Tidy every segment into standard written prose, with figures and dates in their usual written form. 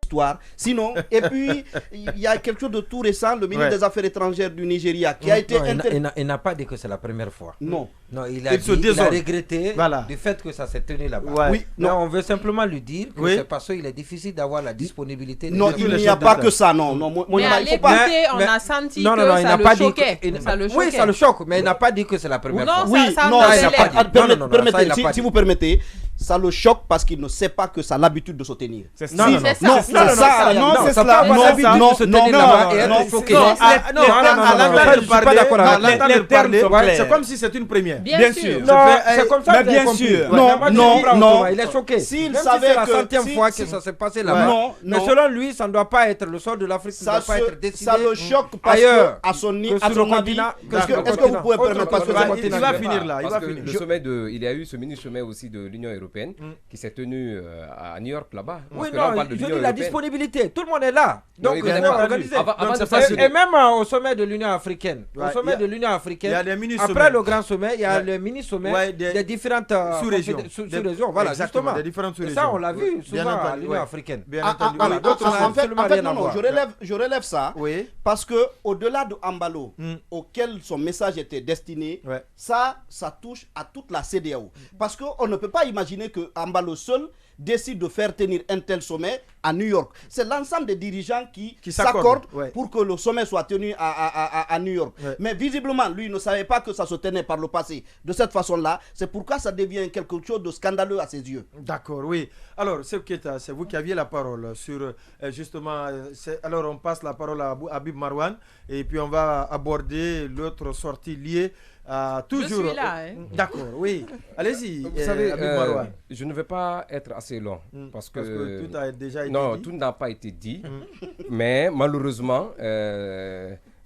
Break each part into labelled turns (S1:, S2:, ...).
S1: histoire. Sinon, et puis, il y a quelque chose de tout récent, le ministre des Affaires étrangères du Nigeria qui a été...
S2: Il n'a pas dit que c'est la première fois.
S1: Non.
S2: Non, il a regretté du fait que ça s'est tenu là-bas.
S1: Oui,
S2: mais on veut simplement lui dire que c'est parce qu'il est difficile d'avoir la disponibilité.
S1: Non, il n'y a pas que ça, non.
S3: Mais à l'écouter, on a senti que ça le choquait.
S2: Oui, ça le choque, mais il n'a pas dit que c'est la première fois.
S1: Oui, non, permettez, si vous permettez, ça le choque parce qu'il ne sait pas que ça a l'habitude de se tenir.
S3: Non, c'est ça.
S1: Non, c'est ça.
S2: Non,
S4: c'est comme si c'était une première.
S3: Bien sûr.
S2: C'est comme ça.
S4: Bien sûr.
S2: Non. Il est choqué.
S1: S'il
S2: savait que c'est la 100e fois que ça s'est passé là-bas. Mais selon lui, ça ne doit pas être le sort de l'Afrique. Ça ne doit pas être décidé.
S1: Ça le choque parce que à son avis. Est-ce que vous pouvez permettre parce que
S4: il va finir là.
S5: Le sommet il y a eu ce mini-sommet aussi de l'Union européenne qui s'est tenu à New York là-bas.
S2: Oui, non, je dis la disponibilité. Tout le monde est là. Donc,
S5: il est organisé.
S2: Et même au sommet de l'Union africaine. Au sommet de l'Union africaine, après le grand sommet, il y a le mini-sommet des différentes sous-régions. Voilà, justement. Ça, on l'a vu souvent à l'Union africaine.
S1: En fait, non, je relève ça parce que au-delà de Ambalo, auquel son message était destiné, ça touche à toute la CEDEAO. Parce qu'on ne peut pas imaginer que Ambalo seul décide de faire tenir un tel sommet à New York. C'est l'ensemble des dirigeants qui s'accordent pour que le sommet soit tenu à New York. Mais visiblement, lui ne savait pas que ça se tenait par le passé de cette façon-là. C'est pourquoi ça devient quelque chose de scandaleux à ses yeux.
S4: D'accord, oui. Alors, c'est vous qui aviez la parole sur justement... alors, on passe la parole à Habib Marouane et puis on va aborder l'autre sortie liée toujours.
S3: Je suis là.
S4: D'accord, oui. Allez-y.
S5: Vous savez, je ne vais pas être assez long parce que
S4: tout a déjà été dit.
S5: Non, tout n'a pas été dit. Mais malheureusement,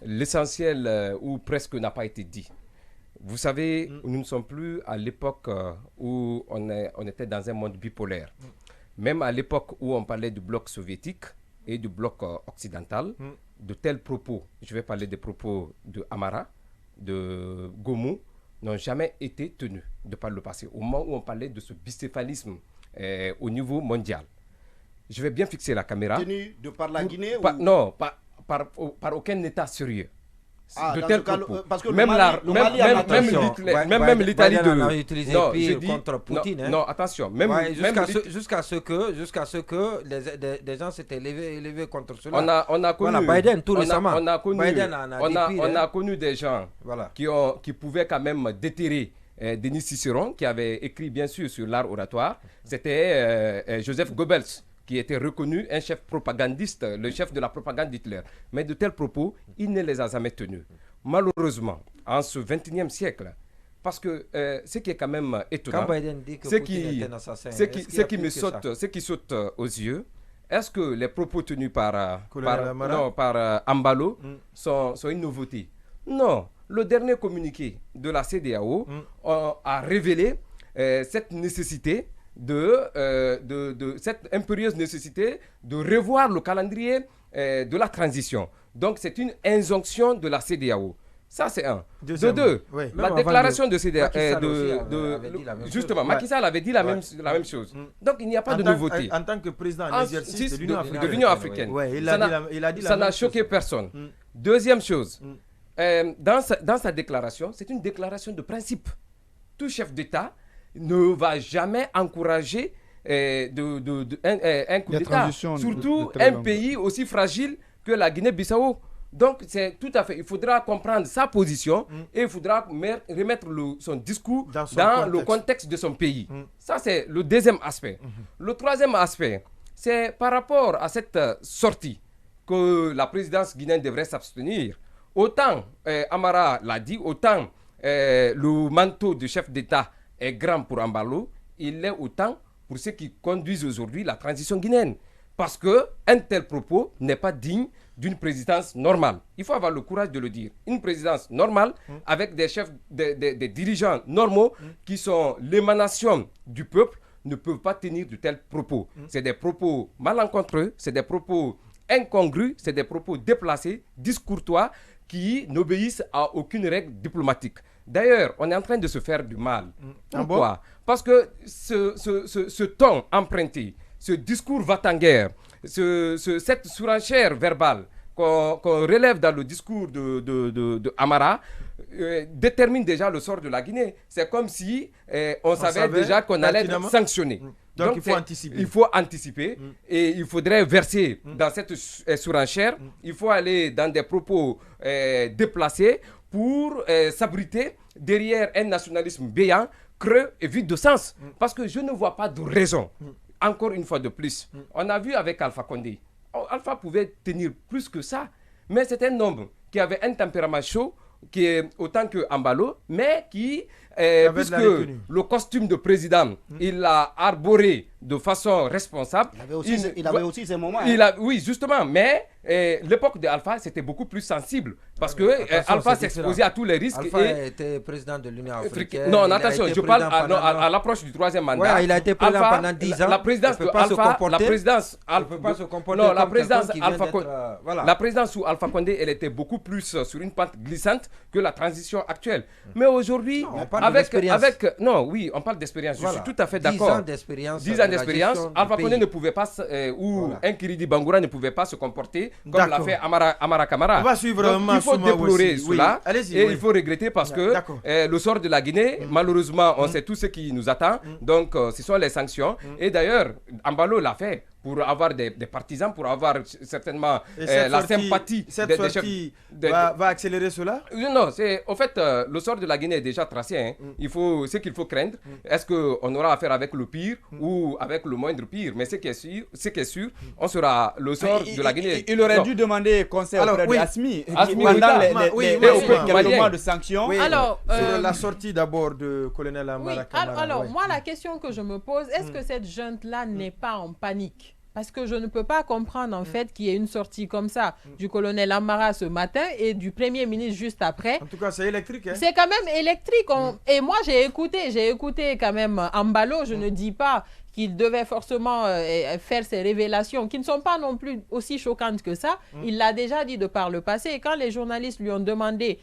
S5: l'essentiel ou presque n'a pas été dit. Vous savez, nous ne sommes plus à l'époque où on était dans un monde bipolaire. Même à l'époque où on parlait du bloc soviétique et du bloc occidental, de tels propos, je vais parler des propos de Amara, de Gomu, n'ont jamais été tenus de par le passé, au moment où on parlait de ce bicéphalisme au niveau mondial. Je vais bien fixer la caméra.
S1: Tenu de par la Guinée
S5: Non, par aucun État sérieux. De tels propos.
S1: Parce que
S5: même l'Italie
S2: a utilisé contre Poutine.
S5: Non, attention.
S2: Jusqu'à ce que des gens s'étaient élevés contre cela.
S5: On a connu,
S2: Biden tout récemment.
S5: On a connu des gens qui pouvaient quand même déterrer Denis Cicéron, qui avait écrit bien sûr sur l'art oratoire. C'était Joseph Goebbels, qui était reconnu un chef propagandiste, le chef de la propagande d'Hitler. Mais de tels propos, il ne les a jamais tenus. Malheureusement, en ce 21e siècle, parce que ce qui est quand même étonnant, ce qui saute aux yeux, est-ce que les propos tenus par Ambalo sont une nouveauté? Non. Le dernier communiqué de la CEDEAO a révélé cette nécessité cette impérieuse nécessité de revoir le calendrier de la transition. Donc, c'est une injonction de la CEDEAO. Ça, c'est un. De deux, la déclaration de CEDEAO... Justement, Macky Sall avait dit la même chose. Donc, il n'y a pas de nouveauté.
S4: En tant que président en exercice
S5: de l'Union africaine. Ça n'a choqué personne. Deuxième chose, dans sa déclaration, c'est une déclaration de principe. Tout chef d'État ne va jamais encourager un coup d'État, surtout un pays aussi fragile que la Guinée-Bissau. Donc, c'est tout à fait, il faudra comprendre sa position et il faudra remettre son discours dans le contexte de son pays. Ça, c'est le deuxième aspect. Le troisième aspect, c'est par rapport à cette sortie que la présidence guinéenne devrait s'abstenir. Autant Amara l'a dit, autant le manteau de chef d'État est grand pour Ambalo, il l'est autant pour ceux qui conduisent aujourd'hui la transition guinéenne. Parce qu'un tel propos n'est pas digne d'une présidence normale. Il faut avoir le courage de le dire. Une présidence normale avec des chefs, des dirigeants normaux qui sont l'émanation du peuple ne peuvent pas tenir de tels propos. C'est des propos malencontreux, c'est des propos incongrus, c'est des propos déplacés, discourtois, qui n'obéissent à aucune règle diplomatique. D'ailleurs, on est en train de se faire du mal. Pourquoi ? Parce que ce ton emprunté, ce discours va-t-en-guerre, cette surenchère verbale qu'on relève dans le discours de Amara détermine déjà le sort de la Guinée. C'est comme si on savait déjà qu'on allait être sanctionné.
S4: Donc il faut anticiper.
S5: Il faut anticiper et il faudrait verser dans cette surenchère. Il faut aller dans des propos déplacés pour s'abriter derrière un nationalisme béant, creux et vide de sens. Parce que je ne vois pas de raison. Encore une fois de plus, on a vu avec Alpha Condé. Alpha pouvait tenir plus que ça, mais c'est un homme qui avait un tempérament chaud, qui est autant que Ambalo, mais qui, puisque le costume de président, il l'a arboré de façon responsable.
S1: Il avait aussi ses moments.
S5: Oui, justement, mais l'époque d'Alpha, c'était beaucoup plus sensible, parce que Alpha s'exposait à tous les risques.
S2: Alpha était président de l'Union africaine.
S5: Non, attention, je parle à l'approche du troisième mandat.
S2: Ouais, il a été président pendant 10 ans.
S5: La présidence de Alpha, la présidence sous Alpha Condé, elle était beaucoup plus sur une pente glissante que la transition actuelle. Mais aujourd'hui, on parle d'expérience. Je suis tout à fait d'accord.
S2: 10 ans d'expérience.
S5: 10 ans d'expérience. Alpha Condé ne pouvait pas, un Kiridi Bangoura ne pouvait pas se comporter comme l'a fait Amara Kamara.
S4: On va suivre.
S5: Donc, il faut déplorer cela et il faut regretter parce que le sort de la Guinée, malheureusement, on sait tout ce qui nous attend. Donc, ce sont les sanctions. Et d'ailleurs, Ambalo l'a fait pour avoir des partisans, pour avoir certainement la sympathie.
S4: Cette sortie va accélérer cela?
S5: Non, au fait, le sort de la Guinée est déjà tracé. Hein. Ce qu'il faut craindre, est-ce qu'on aura affaire avec le pire ou avec le moindre pire? Mais ce qui est sûr, on sera le sort de la Guinée.
S6: Il aurait dû demander conseil auprès de Asmi pendant les mois de sanctions.
S4: Sur la sortie d'abord de colonel Amara Kamara.
S3: Alors, moi, la question que je me pose, est-ce que cette junte-là n'est pas en panique? Parce que je ne peux pas comprendre en fait qu'il y ait une sortie comme ça du colonel Amara ce matin et du Premier ministre juste après.
S4: En tout cas, c'est électrique. Hein?
S3: C'est quand même électrique. Et moi, j'ai écouté quand même Ambalo. Je ne dis pas qu'il devait forcément faire ces révélations qui ne sont pas non plus aussi choquantes que ça. Il l'a déjà dit de par le passé. Et quand les journalistes lui ont demandé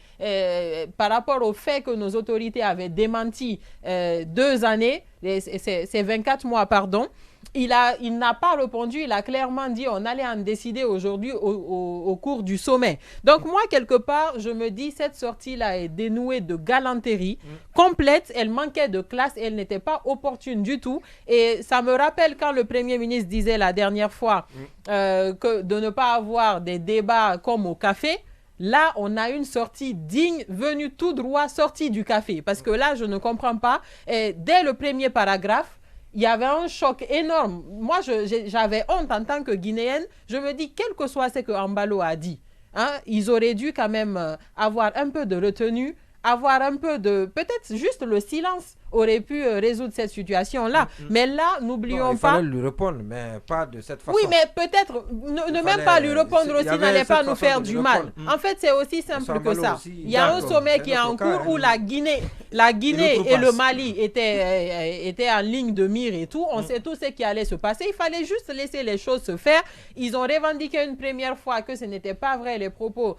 S3: par rapport au fait que nos autorités avaient démenti 2 années, ces 24 mois, pardon, il n'a pas répondu, il a clairement dit on allait en décider aujourd'hui au cours du sommet. Donc moi, quelque part, je me dis cette sortie-là est dénouée de galanterie complète, elle manquait de classe, elle n'était pas opportune du tout. Et ça me rappelle quand le Premier ministre disait la dernière fois que de ne pas avoir des débats comme au café. Là, on a une sortie digne, venue tout droit, sortie du café. Parce que là, je ne comprends pas. Et dès le premier paragraphe, il y avait un choc énorme. Moi, j'avais honte en tant que Guinéenne. Je me dis, quel que soit ce que Ambalo a dit, hein, ils auraient dû quand même avoir un peu de retenue, avoir un peu de... Peut-être juste le silence aurait pu résoudre cette situation-là. Mais là, n'oublions pas...
S2: Il fallait lui répondre, mais pas de cette façon.
S3: Oui, mais peut-être ne même pas lui répondre aussi n'allait pas nous faire du mal. En fait, c'est aussi simple que ça. Il y a un sommet qui est en cours où la Guinée et le Mali étaient en ligne de mire et tout. On sait tout ce qui allait se passer. Il fallait juste laisser les choses se faire. Ils ont revendiqué une première fois que ce n'était pas vrai les propos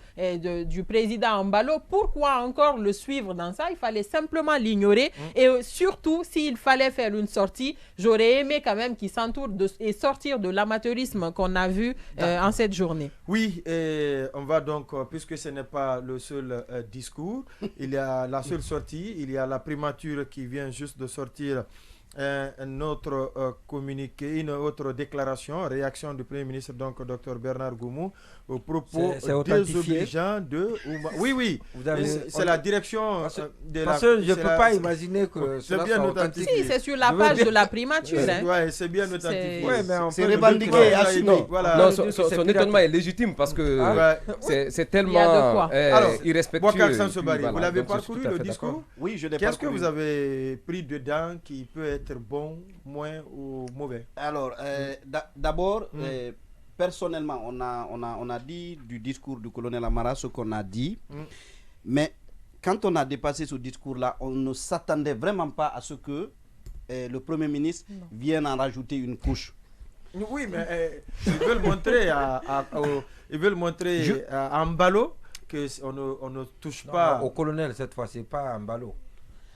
S3: du président Ambalo. Pourquoi encore le suivre dans ça? Il fallait simplement l'ignorer. Et surtout, s'il fallait faire une sortie, j'aurais aimé quand même qu'il s'entoure et sortir de l'amateurisme qu'on a vu en cette journée.
S4: Oui, et on va donc, puisque ce n'est pas le seul discours, il y a la seule sortie, il y a la primature qui vient juste de sortir un autre communiqué, une autre déclaration, réaction du Premier ministre, donc Dr Bernard Goumou, au propos désobligeant de... Oui, c'est la direction de
S2: parce que je ne peux pas imaginer que cela soit authentique.
S3: Si, c'est sur la page de la primature.
S4: Oui, c'est bien authentifié.
S1: C'est revendiqué, assumé.
S5: Voilà. Son étonnement est légitime parce que c'est tellement irrespectueux.
S4: Vous l'avez parcouru le discours?
S1: Oui, je l'ai parcouru.
S4: Qu'est-ce que vous avez pris dedans qui peut être bon, moins ou mauvais?
S1: Alors, d'abord, personnellement, on a dit du discours du colonel Amara ce qu'on a dit, mais quand on a dépassé ce discours-là, on ne s'attendait vraiment pas à ce que le Premier ministre vienne en rajouter une couche.
S4: Oui, mais ils veulent montrer à Ambalo qu'on ne touche pas...
S2: Au colonel, cette fois, c'est pas Ambalo.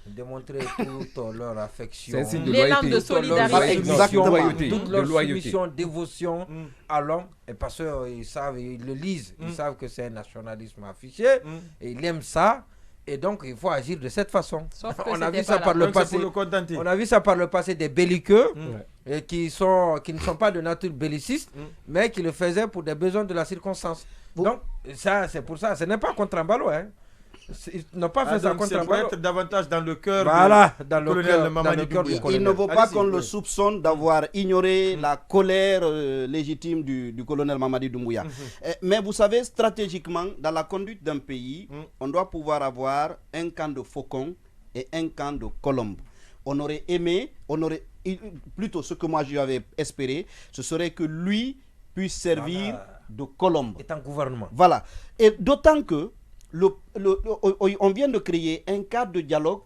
S2: démontrer toute leur affection,
S3: l'élan de solidarité,
S2: toute leur soumission, dévotion à l'homme, et parce qu'ils savent, ils le lisent, ils savent que c'est un nationalisme affiché, et ils aiment ça. Et donc, il faut agir de cette façon. On a vu ça par le passé. On a vu ça par le passé des belliqueux qui ne sont pas de nature belliciste, mais qui le faisaient pour des besoins de la circonstance. Donc, ça, c'est pour ça. Ce n'est pas contre Embalo. Hein. Ils n'ont pas fait ça contre Embalo.
S4: Être davantage dans le cœur
S2: dans le cœur du colonel.
S1: Il ne faut pas qu'on le soupçonne d'avoir ignoré la colère légitime du colonel Mamadi Doumbouya. Mais vous savez, stratégiquement, dans la conduite d'un pays, on doit pouvoir avoir un camp de faucon et un camp de colombe. On aurait aimé, plutôt ce que moi j'avais espéré, ce serait que lui puisse servir de colombe.
S2: Et en gouvernement.
S1: Voilà. Et d'autant que on vient de créer un cadre de dialogue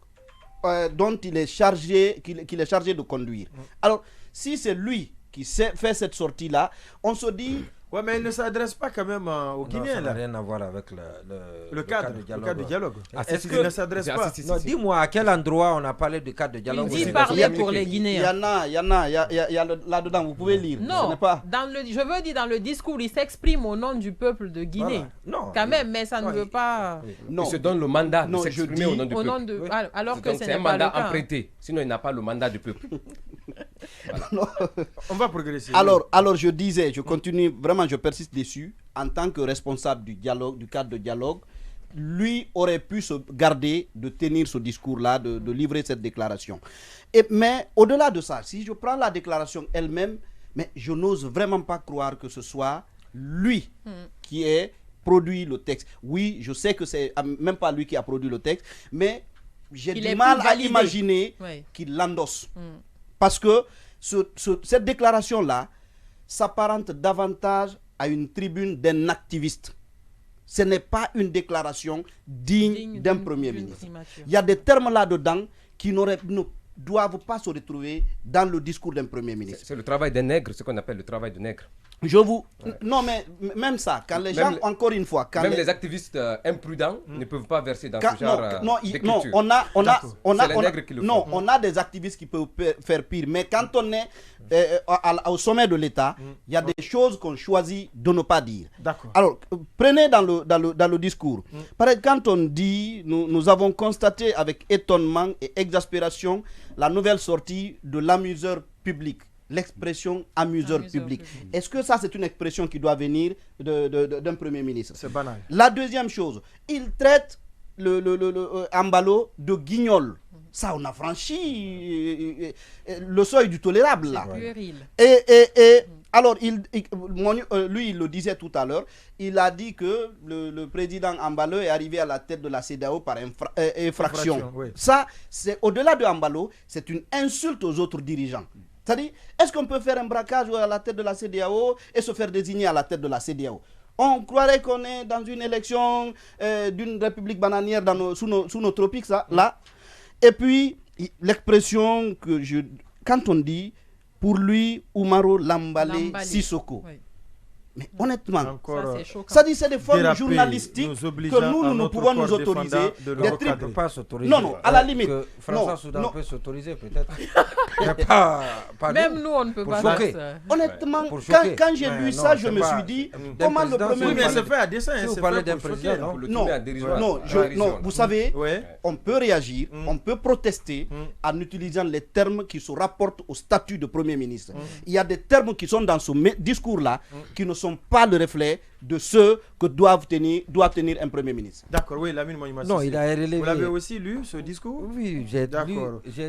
S1: dont il est chargé, qu'il est chargé de conduire. Alors, si c'est lui qui fait cette sortie-là, on se dit...
S4: Ouais, mais il ne s'adresse pas quand même aux Guinéens.
S2: Ça n'a rien à voir avec le cadre de dialogue.
S4: Est-ce qu'il ne s'adresse pas?
S2: Non, dis-moi, à quel endroit on a parlé de cadre de dialogue?
S3: Il dit parler pour les Guinéens.
S1: Il y a là-dedans, vous pouvez lire.
S3: Non, je veux dire, dans le discours, il s'exprime au nom du peuple de Guinée.
S2: Voilà. Non.
S3: Quand même, mais ça ne veut pas...
S5: Non. Il se donne le mandat de s'exprimer au nom du peuple.
S3: Alors que
S5: c'est un mandat emprunté. Sinon, il n'a pas le mandat du peuple.
S4: On va progresser.
S1: Alors je disais, je continue, vraiment je persiste dessus, en tant que responsable du cadre de dialogue, lui aurait pu se garder de tenir ce discours-là, de livrer cette déclaration. Mais au-delà de ça, si je prends la déclaration elle-même, mais je n'ose vraiment pas croire que ce soit lui qui ait produit le texte. Oui, je sais que c'est même pas lui qui a produit le texte, mais j'ai du mal à imaginer qu'il l'endosse. Parce que cette déclaration-là s'apparente davantage à une tribune d'un activiste. Ce n'est pas une déclaration digne d'un Premier ministre. Il y a des termes là-dedans qui ne doivent pas se retrouver dans le discours d'un Premier ministre.
S5: C'est le travail des nègres, ce qu'on appelle le travail de nègre.
S1: Non, mais même ça, quand les gens, encore une fois...
S5: Même les activistes imprudents ne peuvent pas verser dans ce genre d'écriture.
S1: Non, on a des activistes qui peuvent faire pire, mais quand on est au sommet de l'État, il y a des choses qu'on choisit de ne pas dire. Alors, prenez dans le discours. Par exemple, quand on dit, nous avons constaté avec étonnement et exaspération la nouvelle sortie de l'amuseur public. L'expression amuseur public. Est-ce que ça, c'est une expression qui doit venir d'un Premier ministre?
S4: C'est banal.
S1: La deuxième chose, il traite Embalo de guignol. Ça, on a franchi le seuil du tolérable, là. Et alors, lui, il le disait tout à l'heure, il a dit que le président Embalo est arrivé à la tête de la CEDEAO par infraction. Ça, c'est au-delà de Embalo, c'est une insulte aux autres dirigeants. C'est-à-dire, est-ce qu'on peut faire un braquage à la tête de la CEDEAO et se faire désigner à la tête de la CEDEAO? On croirait qu'on est dans une élection d'une république bananière sous nos tropiques, ça, là. Et puis, l'expression quand on dit, pour lui, Oumaro Lambale Sissoko. Mais honnêtement, ça dit c'est des formes journalistiques que nous pouvons nous autoriser. Non, à la limite.
S2: François Soudan peut s'autoriser peut-être.
S3: Même nous, on ne peut pas faire ça.
S1: Honnêtement, quand j'ai lu ça, je me suis dit, comment le Premier ministre...
S4: Mais c'est fait à dessein,
S2: c'est fait d'un président.
S1: Non, vous savez, on peut réagir, on peut protester en utilisant les termes qui se rapportent au statut de Premier ministre. Il y a des termes qui sont dans ce discours-là qui ne sont pas le reflet de ce que doit tenir un Premier ministre.
S4: D'accord, oui, Lamine Moïma.
S2: Non, il a relevé.
S4: Vous l'avez aussi lu, ce discours?
S2: Oui, j'ai lu.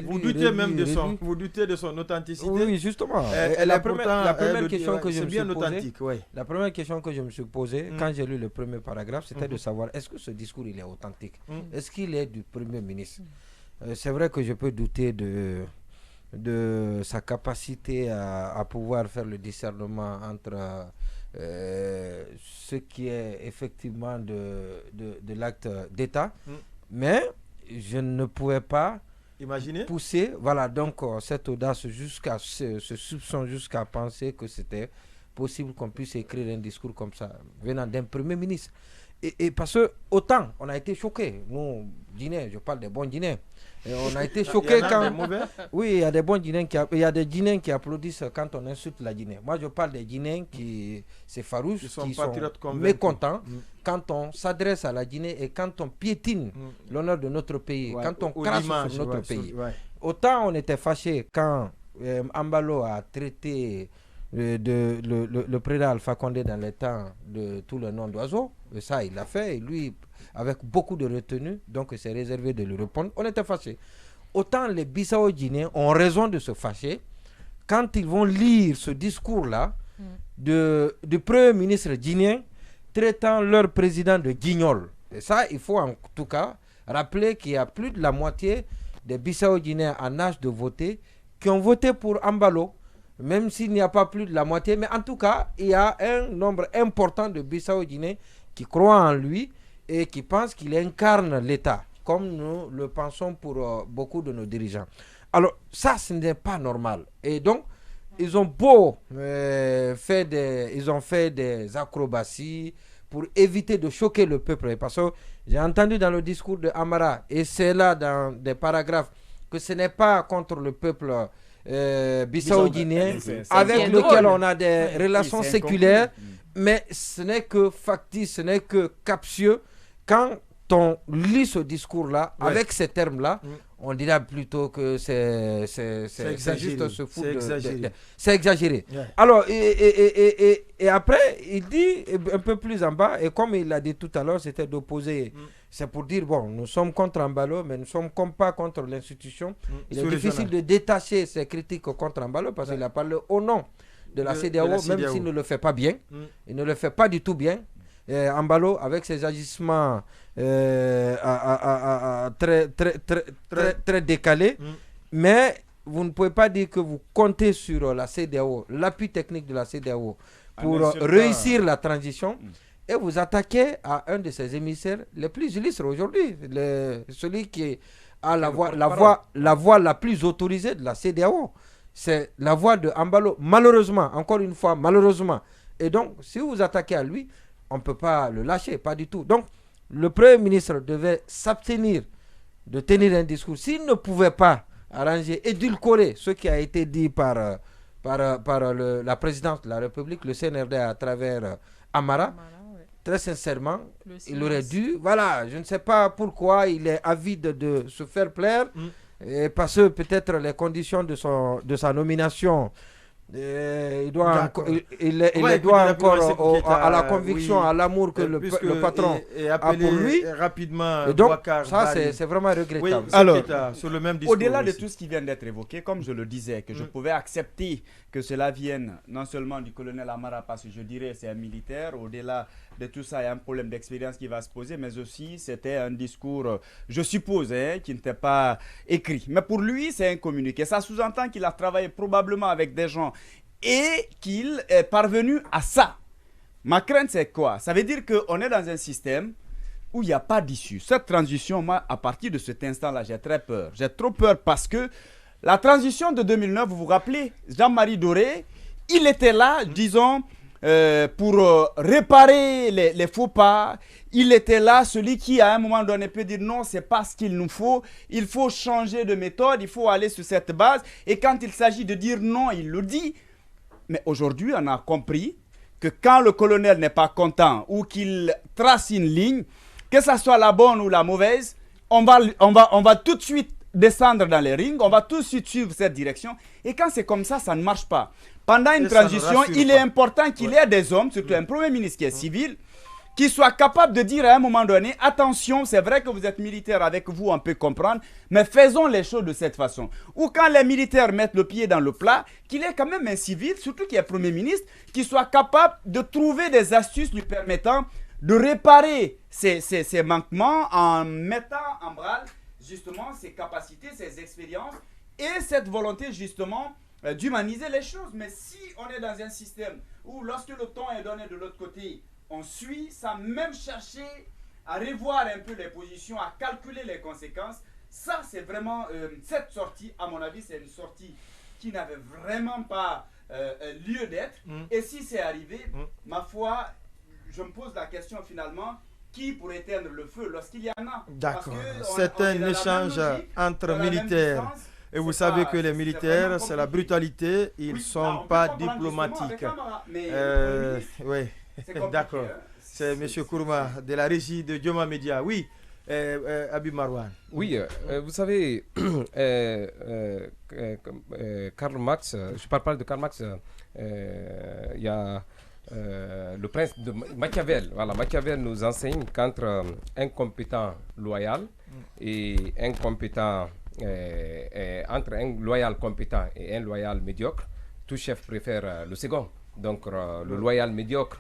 S4: Vous doutez même de son authenticité?
S2: Oui, justement. La première question que je me suis posée, la première question que je me suis posée quand j'ai lu le premier paragraphe, c'était de savoir est-ce que ce discours il est authentique? Est-ce qu'il est du Premier ministre? C'est vrai que je peux douter de sa capacité à pouvoir faire le discernement entre ce qui est effectivement de l'acte d'État, mais je ne pouvais pas pousser donc cette audace jusqu'à ce soupçon, jusqu'à penser que c'était possible qu'on puisse écrire un discours comme ça venant d'un Premier ministre. Et parce que autant on a été choqués, nous, Guinéens, je parle des bons Guinéens, et on a été choqués quand... Oui, il y a des bons Guinéens il y a des Guinéens qui applaudissent quand on insulte la Guinée. Moi, je parle des Guinéens c'est farouche, qui sont mécontents quand on s'adresse à la Guinée et quand on piétine l'honneur de notre pays, quand on crache sur notre pays. Autant on était fâchés quand Ambalo a traité le président Alpha Condé dans les temps de tout le nom d'oiseau. Et ça, il l'a fait. Et lui, avec beaucoup de retenue, donc c'est réservé de lui répondre. On était fâchés. Autant les Bissau-Guinéens ont raison de se fâcher quand ils vont lire ce discours-là du Premier ministre guinéen traitant leur président de guignol. Et ça, il faut en tout cas rappeler qu'il y a plus de la moitié des Bissau-Guinéens en âge de voter qui ont voté pour Ambalo, même s'il n'y a pas plus de la moitié. Mais en tout cas, il y a un nombre important de Bissau-Guinéens qui croient en lui et qui pensent qu'il incarne l'État, comme nous le pensons pour beaucoup de nos dirigeants. Alors, ça, ce n'est pas normal. Et donc, ils ont fait des acrobaties pour éviter de choquer le peuple. Parce que j'ai entendu dans le discours de Amara, et c'est là dans des paragraphes, que ce n'est pas contre le peuple bissau-guinéen avec lequel on a des relations séculaires, mais ce n'est que factice, ce n'est que captieux. Quand on lit ce discours-là, avec ces termes-là, on dira plutôt que c'est juste se foutre. C'est exagéré. Alors, et après, il dit un peu plus en bas, et comme il l'a dit tout à l'heure, c'était d'opposer. C'est pour dire, bon, nous sommes contre Ambalo, mais nous ne sommes pas contre l'institution. Il est difficile de détacher ses critiques contre Ambalo parce qu'il a parlé au nom de la CEDEAO, même s'il ne le fait pas bien. Il ne le fait pas du tout bien. Ambalo, avec ses agissements très décalés, mais vous ne pouvez pas dire que vous comptez sur la CEDEAO, l'appui technique de la CEDEAO pour réussir la transition. Et vous attaquez à un de ses émissaires les plus illustres aujourd'hui, celui qui a la voix la plus autorisée de la CEDEAO. C'est la voix de Ambalo, malheureusement, encore une fois, malheureusement. Et donc, si vous attaquez à lui, on ne peut pas le lâcher, pas du tout. Donc, le Premier ministre devait s'abstenir de tenir un discours. S'il ne pouvait pas arranger, édulcorer ce qui a été dit par la présidence de la République, le CNRD à travers Amara, très sincèrement, il aurait dû, voilà, je ne sais pas pourquoi il est avide de se faire plaire, et parce que peut-être les conditions de sa nomination, il doit encore à la conviction, à l'amour que le patron a pour lui.
S4: Rapidement,
S2: et donc, ça, c'est vraiment regrettable.
S6: Alors, au-delà de tout ce qui vient d'être évoqué, comme je le disais, que je pouvais accepter que cela vienne non seulement du colonel Amara, parce que je dirais c'est un militaire, au-delà de tout ça, il y a un problème d'expérience qui va se poser, mais aussi c'était un discours, je suppose, qui n'était pas écrit. Mais pour lui, c'est un communiqué. Ça sous-entend qu'il a travaillé probablement avec des gens et qu'il est parvenu à ça. Ma crainte, c'est quoi? Ça veut dire qu'on est dans un système où il n'y a pas d'issue. Cette transition, moi, à partir de cet instant-là, j'ai très peur. J'ai trop peur parce que la transition de 2009, vous vous rappelez, Jean-Marie Doré, il était là, disons, pour réparer les faux pas. Il était là, celui qui à un moment donné peut dire non, c'est pas ce qu'il nous faut, il faut changer de méthode, il faut aller sur cette base. Et quand il s'agit de dire non, il le dit. Mais aujourd'hui, on a compris que quand le colonel n'est pas content ou qu'il trace une ligne, que ce soit la bonne ou la mauvaise, on va tout de suite descendre dans les rings, on va tout de suite suivre cette direction. Et quand c'est comme ça, ça ne marche pas. Pendant une transition, il est important qu'il y ait des hommes, surtout un Premier ministre qui est civil, qui soit capable de dire à un moment donné, attention, c'est vrai que vous êtes militaire, avec vous on peut comprendre, mais faisons les choses de cette façon. Ou quand les militaires mettent le pied dans le plat, qu'il ait quand même un civil, surtout qui est Premier ministre, qui soit capable de trouver des astuces lui permettant de réparer ces manquements en mettant en branle justement ses capacités, ses expériences et cette volonté justement d'humaniser les choses. Mais si on est dans un système où lorsque le ton est donné de l'autre côté, on suit sans même chercher à revoir un peu les positions, à calculer les conséquences, ça c'est vraiment, cette sortie, à mon avis, c'est une sortie qui n'avait vraiment pas lieu d'être. Et si c'est arrivé, ma foi, je me pose la question finalement, qui pourrait éteindre le feu lorsqu'il y en a.
S4: D'accord. C'est un échange entre militaires. Et vous savez que les militaires, c'est la brutalité, ils ne sont pas diplomatiques. Oui, d'accord. C'est M. Kourouma de la régie de Dioma Media. Oui, Habib Marouane.
S5: Oui, vous savez, Karl Marx, je parle de Karl Marx, il y a le prince de Machiavel. Voilà, Machiavel nous enseigne qu'entre un compétent loyal et un compétent, entre un loyal compétent et un loyal médiocre, tout chef préfère le second. Donc le loyal médiocre.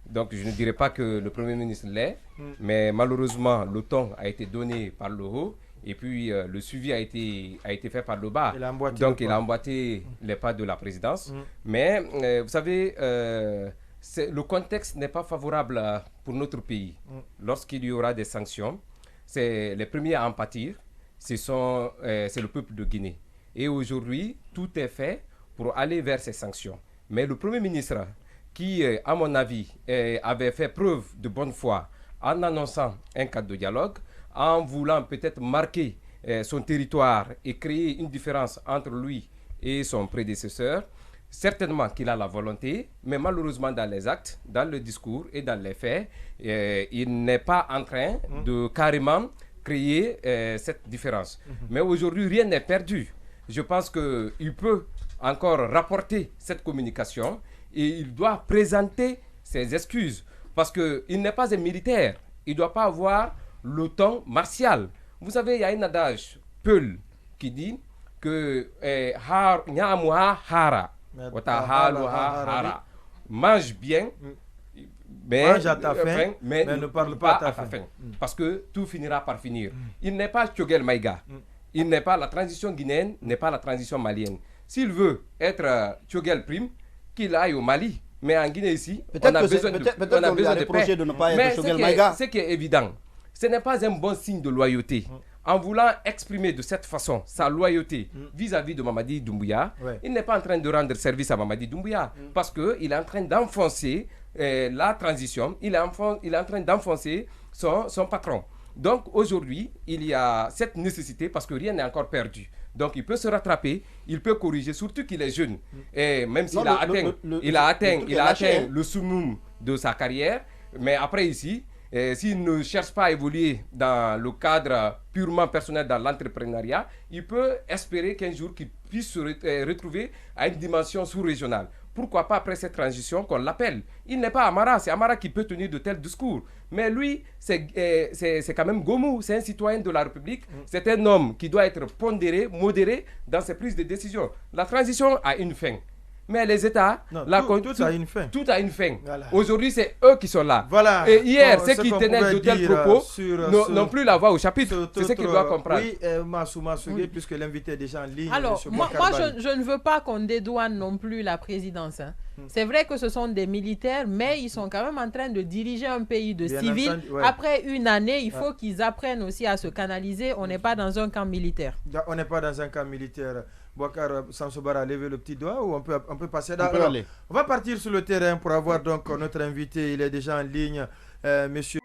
S5: Donc je ne dirais pas que le Premier ministre l'est, mais malheureusement le ton a été donné par le haut et puis le suivi a été fait par le bas. Donc il a emboîté les pas de la présidence. Mais vous savez, le contexte n'est pas favorable pour notre pays. Lorsqu'il y aura des sanctions, c'est les premiers à en pâtir, c'est le peuple de Guinée. Et aujourd'hui, tout est fait pour aller vers ces sanctions. Mais le Premier ministre, qui, à mon avis, avait fait preuve de bonne foi en annonçant un cadre de dialogue, en voulant peut-être marquer son territoire et créer une différence entre lui et son prédécesseur. Certainement qu'il a la volonté, mais malheureusement dans les actes, dans le discours et dans les faits, il n'est pas en train de carrément créer cette différence. Mais aujourd'hui, rien n'est perdu. Je pense qu'il peut encore rapporter cette communication et il doit présenter ses excuses parce qu'il n'est pas un militaire. Il ne doit pas avoir le ton martial. Vous savez, il y a un adage Peul qui dit que mange bien,
S4: mange à ta faim, mais ne parle pas à ta faim.
S5: Parce que tout finira par finir. Il n'est pas Tchogel Maïga. Il n'est pas la transition guinéenne, n'est pas la transition malienne. S'il veut être Tchogel Prime, qu'il aille au Mali. Mais en Guinée ici, on a besoin de paix.
S1: De ne pas
S5: mais
S1: être
S5: ce qui est évident, ce n'est pas un bon signe de loyauté. En voulant exprimer de cette façon sa loyauté vis-à-vis de Mamadi Doumbouya, il n'est pas en train de rendre service à Mamadi Doumbouya parce qu'il est en train d'enfoncer la transition, il est en train d'enfoncer son patron. Donc aujourd'hui, il y a cette nécessité parce que rien n'est encore perdu. Donc il peut se rattraper, il peut corriger, surtout qu'il est jeune. Et même s'il a atteint le summum de sa carrière, mais après ici, s'il ne cherche pas à évoluer dans le cadre purement personnel dans l'entrepreneuriat, il peut espérer qu'un jour qu'il puisse se retrouver à une dimension sous-régionale. Pourquoi pas après cette transition qu'on l'appelle? Il n'est pas Amara, c'est Amara qui peut tenir de tels discours. Mais lui, c'est quand même Gomou, c'est un citoyen de la République, c'est un homme qui doit être pondéré, modéré dans ses prises de décision. La transition a une fin. Mais les États,
S4: tout a une fin.
S5: Tout a une fin. Voilà. Aujourd'hui, c'est eux qui sont là.
S4: Voilà.
S5: Et hier, ceux qui tenaient de tels propos n'ont plus la voix au chapitre. C'est ce qu'ils doivent comprendre.
S4: Oui, Massougué, puisque l'invité est déjà en ligne.
S3: Alors, moi je ne veux pas qu'on dédouane non plus la présidence. C'est vrai que ce sont des militaires, mais ils sont quand même en train de diriger un pays de civils. Après une année, il faut qu'ils apprennent aussi à se canaliser. On n'est pas dans un camp militaire.
S4: On n'est pas dans un camp militaire. Bouakar Samsobara a levé le petit doigt ou on peut passer
S1: on va partir
S4: sur le terrain pour avoir donc notre invité. Il est déjà en ligne, monsieur